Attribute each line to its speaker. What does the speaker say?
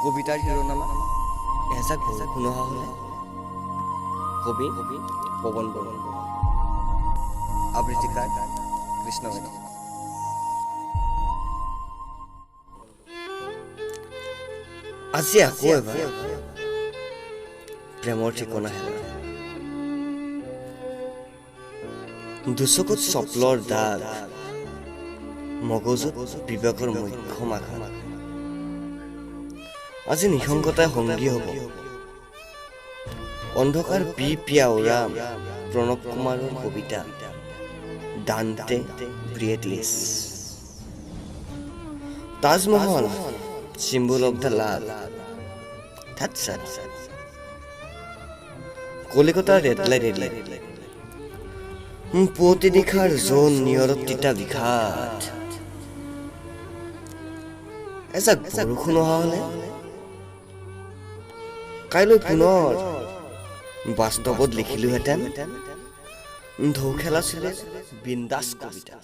Speaker 1: কবিতাৰ শিৰোনামা এজাক বৰষুণ অহা হ'লে। কবি পৱন বৰুৱা, আবৃত্তিকাৰ কৃষ্ণ বেদী। আজি আকৌ এবাৰ প্ৰেমৰ ঠিকনা হেৰুৱা, দুচকুত চপলৰ দাগ, মগজুত বিবেকৰ মক্ষম আঘাত। আজি নিসংগতাই সংগী হ'ব, অন্ধকাৰ পিয়াউৰা প্ৰণৱ কুমাৰৰ কবিতা ডান্তে ব্ৰিয়েটলিছ। তাজমহল চিম্বল অফ দ্য লাভ, কলিকতাৰ ৰেড লাইট এৰিলে, পুৱতি নিশাৰ জোন নিয়ৰত তিতা বিঘাত। এজাক বৰষুণ অহা হ'লে, কাইলৈ পুনৰ বাস্তৱত লিখিলোহেঁতেন ঢৌ খেলা চুলে বিন্দাস কবিতা।